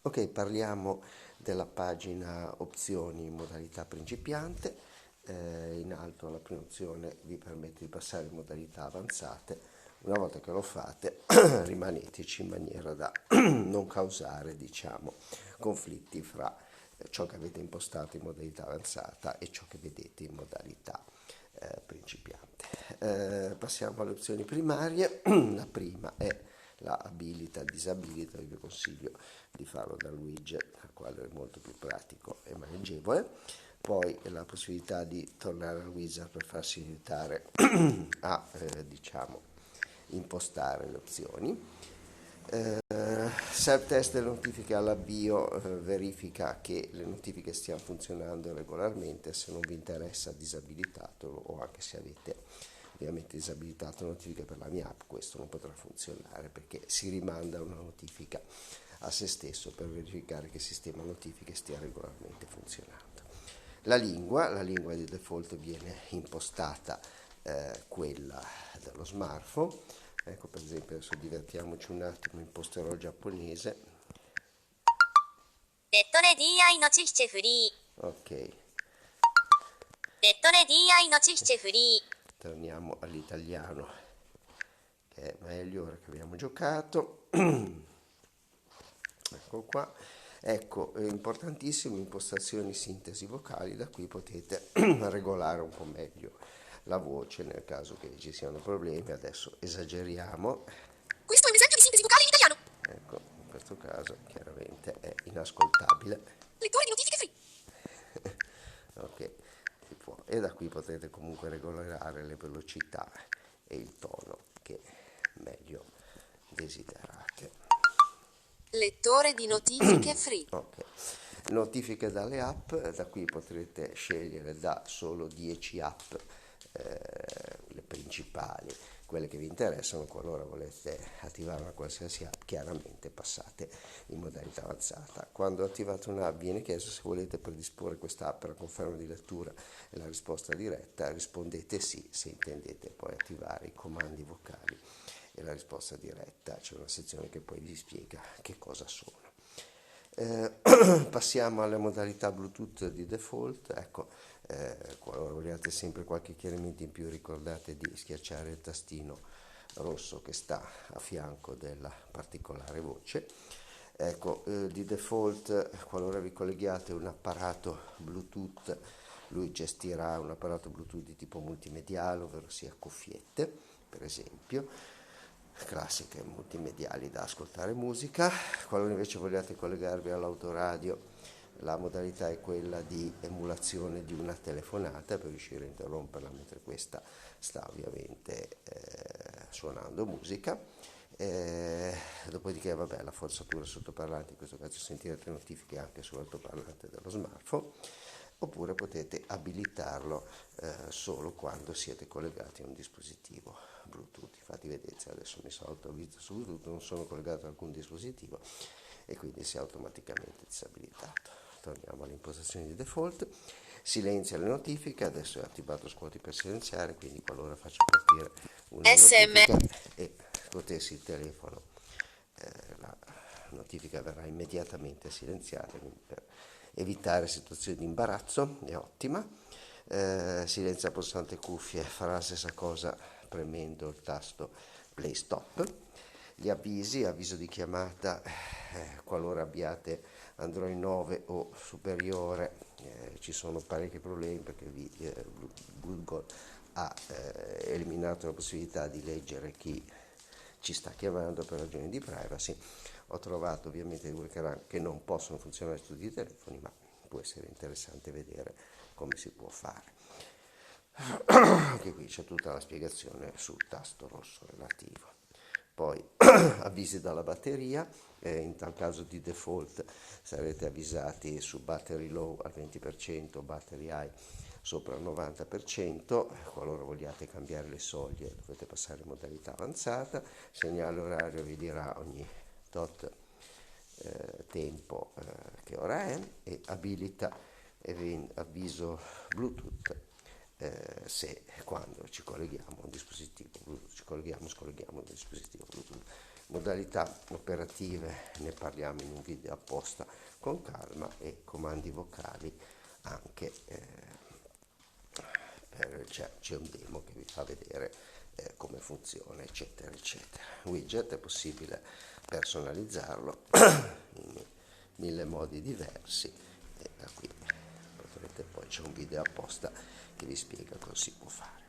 Ok, parliamo della pagina opzioni in modalità principiante. In alto la prima opzione vi permette di passare in modalità avanzate. Una volta che lo fate, rimaneteci in maniera da non causare, diciamo, conflitti fra ciò che avete impostato in modalità avanzata e ciò che vedete in modalità principiante. Passiamo alle opzioni primarie. La prima è la abilita disabilita, vi consiglio di farlo dal widget, al quale è molto più pratico e maneggevole. Poi la possibilità di tornare al wizard per farsi aiutare a diciamo impostare le opzioni. Self-test delle notifiche all'avvio verifica che le notifiche stiano funzionando regolarmente. Se non vi interessa disabilitatelo, o anche se avete ovviamente disabilitato notifiche per la mia app, questo non potrà funzionare perché si rimanda una notifica a se stesso per verificare che il sistema notifiche stia regolarmente funzionando. La lingua di default viene impostata quella dello smartphone. Ecco, per esempio, adesso divertiamoci un attimo, imposterò il giapponese. ネットで DI の知識フリー。Ok, ネットで DI の知識フリー。torniamo all'italiano, che è meglio ora che abbiamo giocato. Ecco qua. Ecco, è importantissimo, impostazioni sintesi vocali, da qui potete regolare un po' meglio la voce nel caso che ci siano problemi. Adesso esageriamo. Questo è un esempio di sintesi vocale in italiano. Ecco, in questo caso chiaramente è inascoltabile. Lettore di notifiche free. Ok, si può. E da qui potete comunque regolare le velocità e il tono che meglio desiderate. Lettore di notifiche free. Ok, notifiche dalle app, da qui potrete scegliere da solo 10 app, le principali, quelle che vi interessano. Qualora volete attivare una qualsiasi app, chiaramente passate in modalità avanzata. Quando attivate un'app viene chiesto se volete predisporre questa app per la conferma di lettura e la risposta diretta, rispondete sì se intendete poi attivare i comandi vocali e la risposta diretta. C'è una sezione che poi vi spiega che cosa sono. Passiamo alle modalità Bluetooth di default. Ecco, qualora vogliate sempre qualche chiarimento in più, ricordate di schiacciare il tastino rosso che sta a fianco della particolare voce. Ecco, di default, qualora vi colleghiate un apparato Bluetooth, lui gestirà un apparato Bluetooth di tipo multimediale, ovvero sia cuffiette, per esempio, classiche multimediali da ascoltare musica. Qualora invece vogliate collegarvi all'autoradio, la modalità è quella di emulazione di una telefonata per riuscire a interromperla mentre questa sta ovviamente suonando musica. Dopodiché, vabbè, la forzatura sottoparlante, in questo caso sentirete notifiche anche sull'altoparlante dello smartphone, oppure potete abilitarlo solo quando siete collegati a un dispositivo Bluetooth. Infatti vedete, adesso mi salto avviso su Bluetooth, non sono collegato a alcun dispositivo e quindi si è automaticamente disabilitato. Torniamo alle impostazioni di default. Silenzia le notifiche, adesso è attivato scuoti per silenziare, quindi qualora faccio partire una SM. notifica e scuotessi il telefono, la notifica verrà immediatamente silenziata, quindi per evitare situazioni di imbarazzo è ottima. Silenzia pulsante cuffie, farà la stessa cosa premendo il tasto play stop. Gli avvisi, avviso di chiamata, qualora abbiate Android 9 o superiore, ci sono parecchi problemi perché Google ha eliminato la possibilità di leggere chi ci sta chiamando per ragioni di privacy. Ho trovato ovviamente dei workaround che non possono funzionare su tutti i telefoni, ma può essere interessante vedere come si può fare. Anche qui c'è tutta la spiegazione sul tasto rosso relativo. Poi avvisi dalla batteria, in tal caso di default sarete avvisati su battery low al 20%, battery high sopra il 90%. Qualora vogliate cambiare le soglie dovete passare in modalità avanzata. Segnale orario vi dirà ogni tot tempo che ora è, e abilita avviso Bluetooth se quando ci colleghiamo a un dispositivo Bluetooth, scolleghiamo un dispositivo Bluetooth. Modalità operative ne parliamo in un video apposta con calma, e comandi vocali anche c'è un demo che vi fa vedere come funziona, eccetera eccetera. Widget è possibile personalizzarlo in 1000 modi diversi, e da qui potrete, poi c'è un video apposta che vi spiega cosa si può fare.